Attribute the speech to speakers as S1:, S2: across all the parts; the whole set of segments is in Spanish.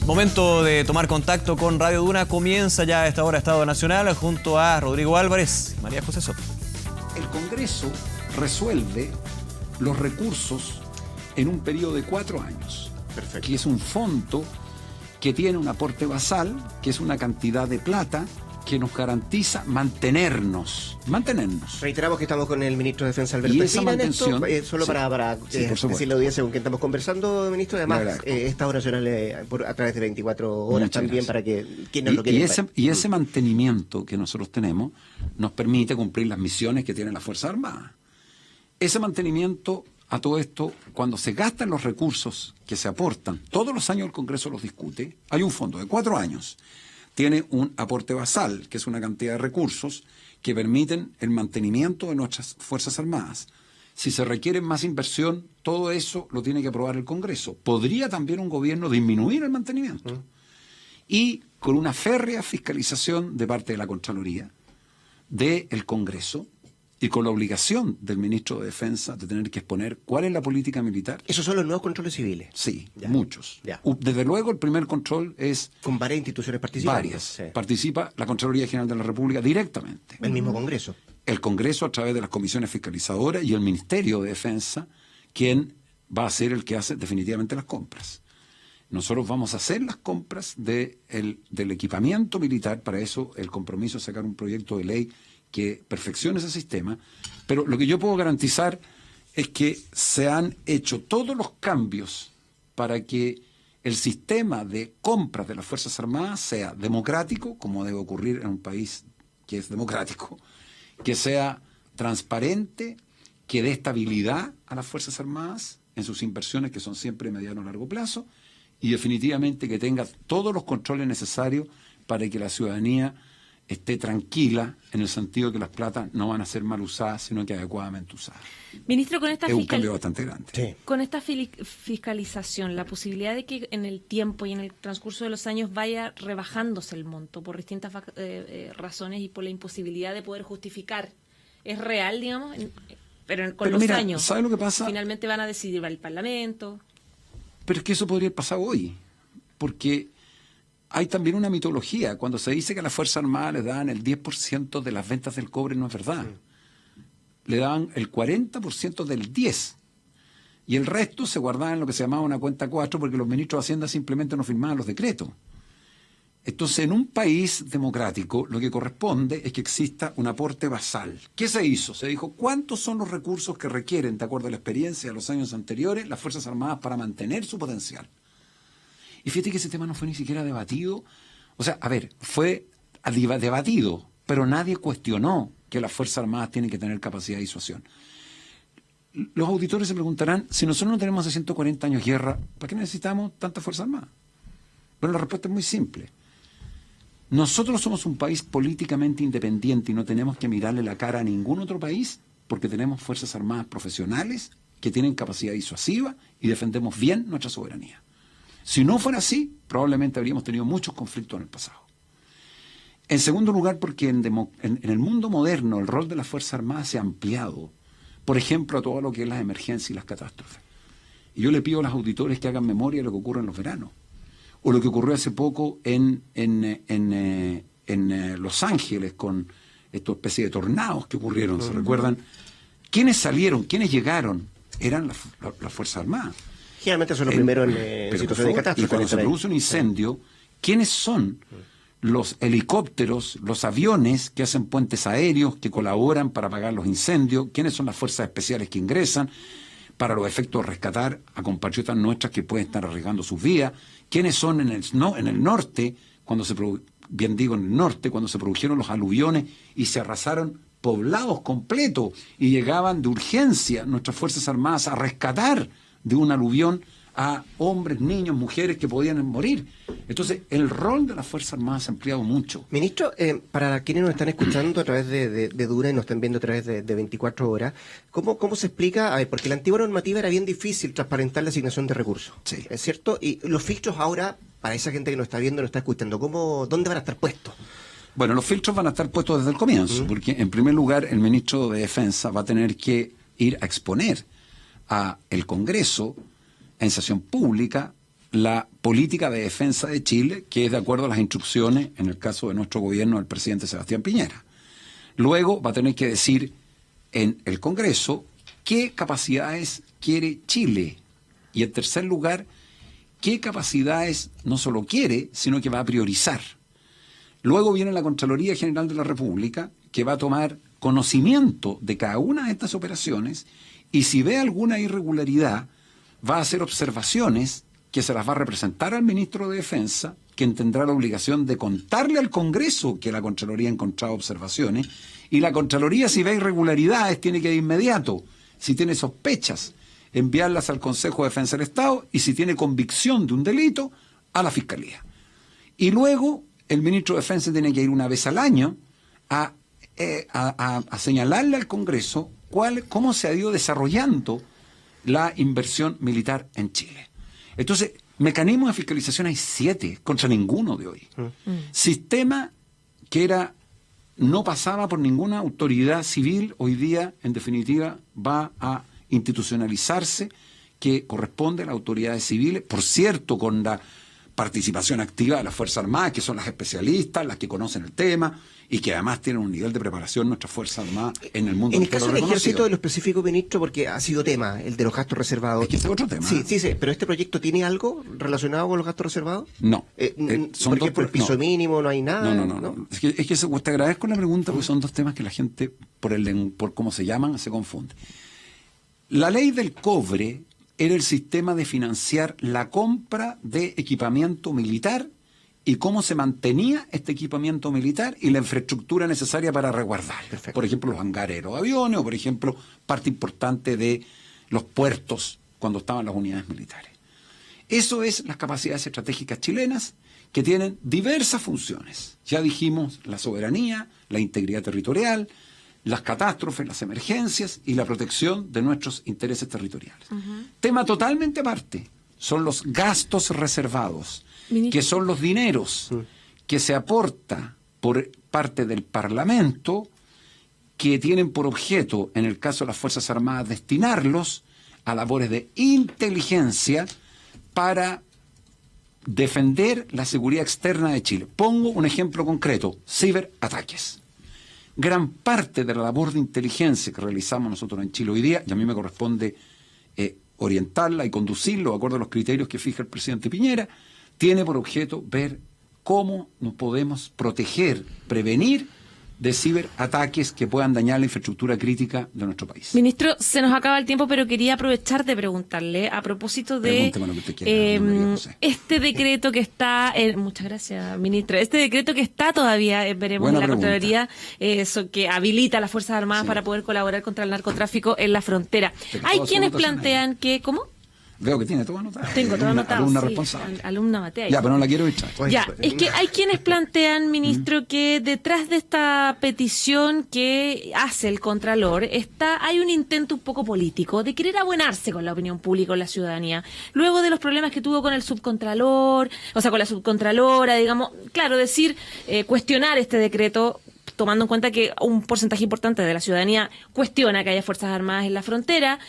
S1: Momento de tomar contacto con Radio Duna. Comienza ya a esta hora Estado Nacional junto a Rodrigo Álvarez y María José Soto.
S2: El Congreso resuelve los recursos en un periodo de 4 años.
S3: Perfecto.
S2: Que es un fondo que tiene un aporte basal, que es una cantidad de plata que nos garantiza mantenernos.
S3: Reiteramos que estamos con el ministro de Defensa, Alberto
S2: Y esa
S3: Espina, en esto,
S2: mantención,
S3: solo
S2: sí,
S3: para
S2: sí, por supuesto.
S3: decirle a la audiencia con quien estamos conversando, ministro, además Estado Nacional a través de 24 horas
S2: Muchas
S3: también,
S2: gracias.
S3: para que quienes lo quieren ver.
S2: Y ese mantenimiento que nosotros tenemos nos permite cumplir las misiones que tienen las Fuerzas Armadas. Ese mantenimiento, a todo esto, cuando se gastan los recursos que se aportan, todos los años el Congreso los discute, hay un fondo de 4 años. Tiene un aporte basal, que es una cantidad de recursos que permiten el mantenimiento de nuestras Fuerzas Armadas. Si se requiere más inversión, todo eso lo tiene que aprobar el Congreso. Podría también un gobierno disminuir el mantenimiento. Y con una férrea fiscalización de parte de la Contraloría, del Congreso, y con la obligación del ministro de Defensa de tener que exponer cuál es la política militar.
S3: ¿Esos son los nuevos controles civiles?
S2: Sí,
S3: Ya.
S2: muchos.
S3: Ya.
S2: Desde luego el primer control es...
S3: Con varias instituciones participando.
S2: Varias.
S3: Sí.
S2: Participa la Contraloría General de la República directamente.
S3: El mismo Congreso.
S2: El Congreso a través de las comisiones fiscalizadoras y el Ministerio de Defensa, quien va a ser el que hace definitivamente las compras. Nosotros vamos a hacer las compras del equipamiento militar. Para eso el compromiso es sacar un proyecto de ley que perfeccione ese sistema, pero lo que yo puedo garantizar es que se han hecho todos los cambios para que el sistema de compras de las Fuerzas Armadas sea democrático, como debe ocurrir en un país que es democrático, que sea transparente, que dé estabilidad a las Fuerzas Armadas en sus inversiones, que son siempre mediano a largo plazo, y definitivamente que tenga todos los controles necesarios para que la ciudadanía esté tranquila, en el sentido de que las platas no van a ser mal usadas, sino que adecuadamente usadas.
S4: Ministro, con esta
S2: es un cambio bastante grande.
S3: Sí.
S4: Con esta fiscalización, la posibilidad de que en el tiempo y en el transcurso de los años vaya rebajándose el monto por distintas razones y por la imposibilidad de poder justificar, ¿es real, digamos? Pero los
S2: mira,
S4: años,
S2: ¿sabe lo que pasa?
S4: Finalmente van a decidir el Parlamento.
S2: Pero es que eso podría pasar hoy, porque hay también una mitología. Cuando se dice que a las Fuerzas Armadas les dan el 10% de las ventas del cobre, no es verdad. Le daban el 40% del 10%. Y el resto se guardaba en lo que se llamaba una cuenta 4, porque los ministros de Hacienda simplemente no firmaban los decretos. Entonces, en un país democrático, lo que corresponde es que exista un aporte basal. ¿Qué se hizo? Se dijo, ¿cuántos son los recursos que requieren, de acuerdo a la experiencia de los años anteriores, las Fuerzas Armadas para mantener su potencial? Y fíjate que ese tema no fue ni siquiera debatido. O sea, a ver, fue debatido, pero nadie cuestionó que las Fuerzas Armadas tienen que tener capacidad de disuasión. Los auditores se preguntarán, si nosotros no tenemos hace 140 años guerra, ¿para qué necesitamos tantas Fuerzas Armadas? Bueno, la respuesta es muy simple. Nosotros somos un país políticamente independiente y no tenemos que mirarle la cara a ningún otro país porque tenemos Fuerzas Armadas profesionales que tienen capacidad disuasiva y defendemos bien nuestra soberanía. Si no fuera así, probablemente habríamos tenido muchos conflictos en el pasado. En segundo lugar, porque en el mundo moderno el rol de las Fuerzas Armadas se ha ampliado, por ejemplo, a todo lo que es las emergencias y las catástrofes. Y yo le pido a los auditores que hagan memoria de lo que ocurre en los veranos, o lo que ocurrió hace poco en Los Ángeles con esta especie de tornados que ocurrieron, ¿se recuerdan? ¿Quiénes salieron? ¿Quiénes llegaron? Eran las Fuerzas Armadas.
S3: Generalmente son los primeros en situaciones de catástrofe.
S2: Y cuando se produce un incendio, ¿quiénes son los helicópteros, los aviones que hacen puentes aéreos, que colaboran para apagar los incendios? ¿Quiénes son las fuerzas especiales que ingresan para los efectos de rescatar a compatriotas nuestras que pueden estar arriesgando sus vidas? ¿Quiénes son en el norte, cuando se produjeron los aluviones y se arrasaron poblados completos y llegaban de urgencia nuestras Fuerzas Armadas a rescatar de un aluvión a hombres, niños, mujeres que podían morir? Entonces, el rol de las Fuerzas Armadas se ha ampliado mucho.
S3: Ministro, para quienes nos están escuchando a través de Duna y nos están viendo a través de 24 horas, ¿cómo se explica? A ver, porque la antigua normativa era bien difícil transparentar la asignación de recursos,
S2: Sí.
S3: ¿es cierto? Y los filtros ahora, para esa gente que nos está viendo, nos está escuchando, ¿dónde van a estar puestos?
S2: Bueno, los filtros van a estar puestos desde el comienzo, porque en primer lugar el ministro de Defensa va a tener que ir a exponer a el Congreso en sesión pública la política de defensa de Chile, que es de acuerdo a las instrucciones, en el caso de nuestro gobierno, del presidente Sebastián Piñera. Luego va a tener que decir en el Congreso qué capacidades quiere Chile. Y en tercer lugar, qué capacidades no solo quiere, sino que va a priorizar. Luego viene la Contraloría General de la República, que va a tomar conocimiento de cada una de estas operaciones y si ve alguna irregularidad, va a hacer observaciones que se las va a representar al ministro de Defensa, quien tendrá la obligación de contarle al Congreso que la Contraloría ha encontrado observaciones, y la Contraloría, si ve irregularidades, tiene que de inmediato, si tiene sospechas, enviarlas al Consejo de Defensa del Estado, y si tiene convicción de un delito, a la Fiscalía. Y luego, el ministro de Defensa tiene que ir una vez al año a señalarle al Congreso cómo se ha ido desarrollando la inversión militar en Chile. Entonces, mecanismos de fiscalización hay 7, contra ninguno de hoy. Sistema que no pasaba por ninguna autoridad civil, hoy día, en definitiva, va a institucionalizarse, que corresponde a las autoridades civiles, por cierto, con la participación activa de las Fuerzas Armadas, que son las especialistas, las que conocen el tema, y que además tienen un nivel de preparación nuestras Fuerzas Armadas en el mundo.
S3: En el caso del ejército, de lo específico, ministro, porque ha sido tema, el de los gastos reservados.
S2: Es que ese es otro tema.
S3: Sí, pero ¿este proyecto tiene algo relacionado con los gastos reservados?
S2: No.
S3: Por ejemplo, el piso mínimo, no hay nada.
S2: No. Es que te agradezco la pregunta porque son dos temas que la gente, por cómo se llaman, se confunde. La ley del cobre era el sistema de financiar la compra de equipamiento militar y cómo se mantenía este equipamiento militar y la infraestructura necesaria para resguardar.
S3: Perfecto.
S2: Por ejemplo, los hangares de los aviones o, por ejemplo, parte importante de los puertos cuando estaban las unidades militares. Eso es las capacidades estratégicas chilenas que tienen diversas funciones. Ya dijimos la soberanía, la integridad territorial, las catástrofes, las emergencias y la protección de nuestros intereses territoriales. Tema totalmente aparte son los gastos reservados, que son los dineros que se aporta por parte del Parlamento, que tienen por objeto, en el caso de las Fuerzas Armadas, destinarlos a labores de inteligencia para defender la seguridad externa de Chile. Pongo un ejemplo concreto: ciberataques. Gran parte de la labor de inteligencia que realizamos nosotros en Chile hoy día, y a mí me corresponde orientarla y conducirlo de acuerdo a los criterios que fija el presidente Piñera, tiene por objeto ver cómo nos podemos proteger, prevenir de ciberataques que puedan dañar la infraestructura crítica de nuestro país.
S4: Ministro, se nos acaba el tiempo, pero quería aprovechar de preguntarle a propósito de este decreto que está... muchas gracias, ministra. Este decreto que está todavía, veremos
S2: Buena
S4: en la
S2: pregunta.
S4: Contraloría, que habilita a las Fuerzas Armadas para poder colaborar contra el narcotráfico en la frontera. Hay quienes plantean que... ¿Cómo?
S2: Veo que tiene todo anotado.
S4: Tengo todo anotado.
S2: Alumna
S4: sí,
S2: responsable.
S4: Alumna Matea.
S2: Ya, pero no la quiero echar.
S4: Ya, es que hay quienes plantean, ministro, que detrás de esta petición que hace el Contralor hay un intento un poco político de querer abonarse con la opinión pública, con la ciudadanía. Luego de los problemas que tuvo con el subcontralor, o sea, con la subcontralora, digamos, claro, cuestionar este decreto, tomando en cuenta que un porcentaje importante de la ciudadanía cuestiona que haya Fuerzas Armadas en la frontera.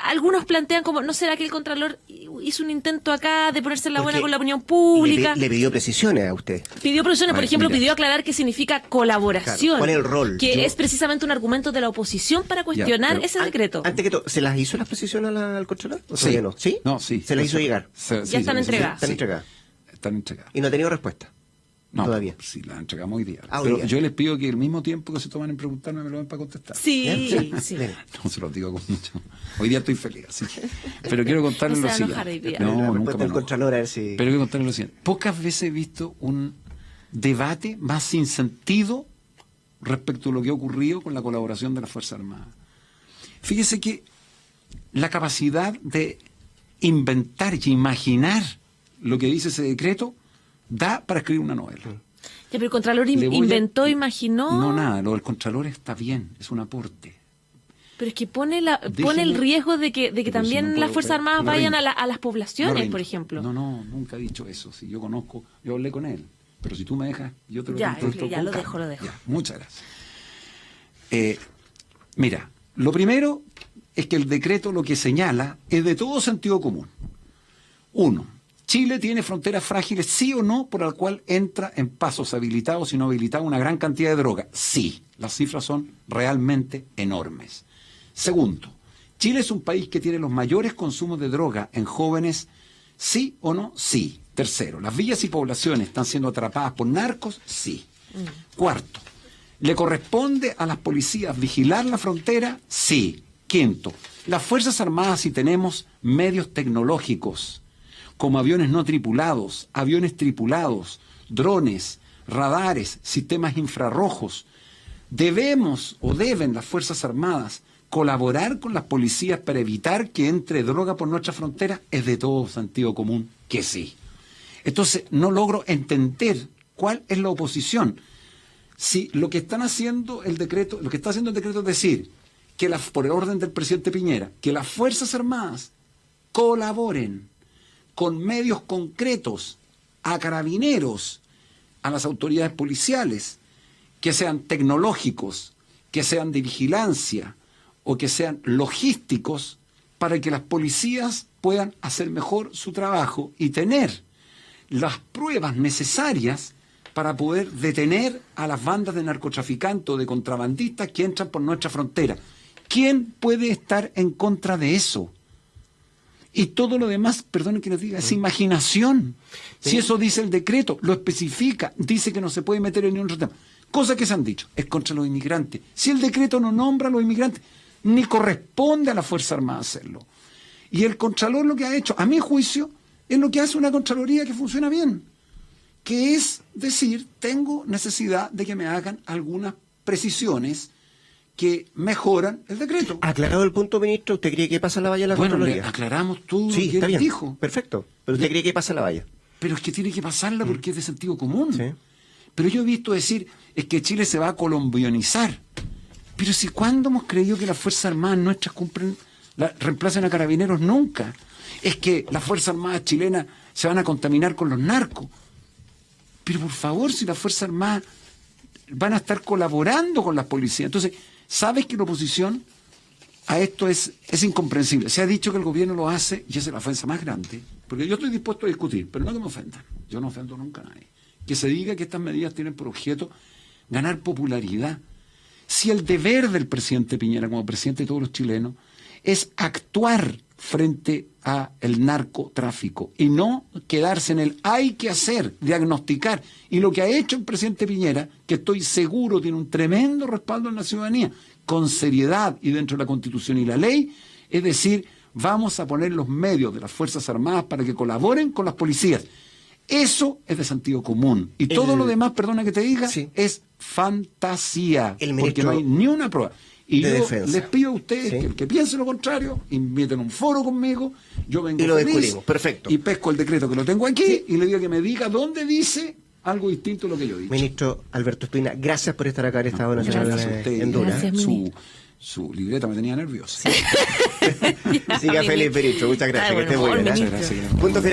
S4: Algunos plantean como, ¿no será que el Contralor hizo un intento acá de ponerse en la buena con la opinión pública?
S3: Le pidió precisiones a usted.
S4: Pidió precisiones, por ejemplo, pidió aclarar qué significa colaboración.
S3: Claro, ¿cuál es el rol?
S4: Que es precisamente un argumento de la oposición para cuestionar ese decreto.
S3: Antes que todo, ¿se las hizo las precisiones al Contralor? ¿O
S2: Sí.
S3: todavía no? ¿Sí?
S2: No, sí.
S3: ¿Se las hizo llegar?
S4: Ya están entregadas.
S3: Están entregadas.
S2: Están entregadas.
S3: Y no ha tenido respuesta.
S2: No,
S3: todavía.
S2: Sí, la entregamos hoy día.
S3: Hoy
S2: Pero
S3: día.
S2: yo les pido que el mismo tiempo que se toman en preguntarme me lo den para contestar.
S4: Sí,
S3: ¿Bien?
S4: sí.
S3: Bien.
S2: No se los digo con mucho. Hoy día estoy feliz, así que... Pero quiero contarles
S4: No
S2: lo
S4: se va a enojar
S2: siguiente.
S4: hoy día.
S3: La
S2: No, nunca
S3: respuesta
S2: me
S3: del
S2: enojo.
S3: Contralor, a ver si...
S2: Pero quiero contarles lo siguiente. Pocas veces he visto un debate más sin sentido respecto a lo que ha ocurrido con la colaboración de las Fuerzas Armadas. Fíjese que la capacidad de inventar y imaginar lo que dice ese decreto da para escribir una novela.
S4: Ya, pero el Contralor
S2: Le voy a-
S4: inventó, imaginó.
S2: No, nada, lo del Contralor está bien, es un aporte.
S4: Pero es que pone el
S2: Déjeme-
S4: riesgo de que
S2: Pero si
S4: también
S2: no
S4: las
S2: puedo,
S4: Fuerzas Armadas
S2: no
S4: vayan
S2: rindo.
S4: a las poblaciones,
S2: No,
S4: por ejemplo.
S2: No, nunca he dicho eso. Si yo conozco, yo hablé con él. Pero si tú me dejas, yo te lo
S4: Ya,
S2: contesto
S4: ya
S2: con
S4: lo
S2: calma.
S4: dejo, lo dejo.
S2: Ya, muchas gracias. Mira, lo primero es que el decreto lo que señala es de todo sentido común. Uno, ¿Chile tiene fronteras frágiles, sí o no, por la cual entra en pasos habilitados y no habilitados una gran cantidad de droga? Sí, las cifras son realmente enormes. Segundo, ¿Chile es un país que tiene los mayores consumos de droga en jóvenes, sí o no? Sí. Tercero, ¿las villas y poblaciones están siendo atrapadas por narcos? Sí. Cuarto, ¿le corresponde a las policías vigilar la frontera? Sí. Quinto, las Fuerzas Armadas, si tenemos medios tecnológicos, como aviones no tripulados, aviones tripulados, drones, radares, sistemas infrarrojos, debemos o deben las Fuerzas Armadas colaborar con las policías para evitar que entre droga por nuestra frontera. Es de todo sentido común que sí. Entonces, no logro entender cuál es la oposición. Si lo que están haciendo el decreto, lo que está haciendo el decreto es decir que por orden del presidente Piñera, que las Fuerzas Armadas colaboren con medios concretos a carabineros, a las autoridades policiales, que sean tecnológicos, que sean de vigilancia o que sean logísticos, para que las policías puedan hacer mejor su trabajo y tener las pruebas necesarias para poder detener a las bandas de narcotraficantes o de contrabandistas que entran por nuestra frontera. ¿Quién puede estar en contra de eso? Y todo lo demás, perdonen que les diga, es imaginación. Si eso dice el decreto, lo especifica, dice que no se puede meter en ningún otro tema. Cosas que se han dicho, es contra los inmigrantes. Si el decreto no nombra a los inmigrantes, ni corresponde a la Fuerza Armada hacerlo. Y el Contralor lo que ha hecho, a mi juicio, es lo que hace una Contraloría que funciona bien, que es decir, tengo necesidad de que me hagan algunas precisiones que mejoran el decreto.
S3: Aclarado el punto, ministro, ¿usted cree que pasa la valla a la Contraloría?
S2: Bueno, aclaramos todo
S3: Sí,
S2: lo que
S3: está
S2: él
S3: bien.
S2: dijo.
S3: Perfecto. ¿Pero usted cree que pasa la valla?
S2: Pero es que tiene que pasarla porque es de sentido común.
S3: Sí.
S2: Pero yo he visto decir, es que Chile se va a colombianizar. Pero si cuándo hemos creído que las Fuerzas Armadas nuestras reemplacen a carabineros, nunca. Es que las Fuerzas Armadas chilenas se van a contaminar con los narcos. Pero por favor, si las Fuerzas Armadas van a estar colaborando con las policías. Entonces, ¿sabes que la oposición a esto es incomprensible? Se ha dicho que el gobierno lo hace y esa es la ofensa más grande. Porque yo estoy dispuesto a discutir, pero no que me ofendan. Yo no ofendo nunca a nadie. Que se diga que estas medidas tienen por objeto ganar popularidad. Si el deber del presidente Piñera como presidente de todos los chilenos es actuar frente a el narcotráfico y no quedarse en el hay que hacer, diagnosticar. Y lo que ha hecho el presidente Piñera, que estoy seguro tiene un tremendo respaldo en la ciudadanía, con seriedad y dentro de la Constitución y la ley, es decir, vamos a poner los medios de las Fuerzas Armadas para que colaboren con las policías. Eso es de sentido común. Y todo lo demás, perdona que te diga,
S3: sí,
S2: es fantasía.
S3: El
S2: porque
S3: ministro
S2: no hay ni una prueba. Y
S3: de
S2: yo
S3: defensa.
S2: les pido a ustedes
S3: Sí.
S2: que el que piense lo contrario, inviten un foro conmigo, yo vengo
S3: Y lo
S2: feliz
S3: discutimos. Perfecto.
S2: y pesco el decreto que lo tengo aquí
S3: Sí.
S2: y le digo que me diga dónde dice algo distinto a lo que yo he dicho.
S3: Ministro Alberto Espina, gracias por estar acá en Estado Nacional
S2: Gracias a usted.
S3: en Duna.
S4: Gracias,
S2: Su libreta me tenía nervioso.
S3: Siga feliz, ministro. Muchas gracias.
S4: Ay,
S3: Que esté
S4: bueno,
S3: muy bien.
S4: ministro.
S2: Gracias.
S3: Punto final.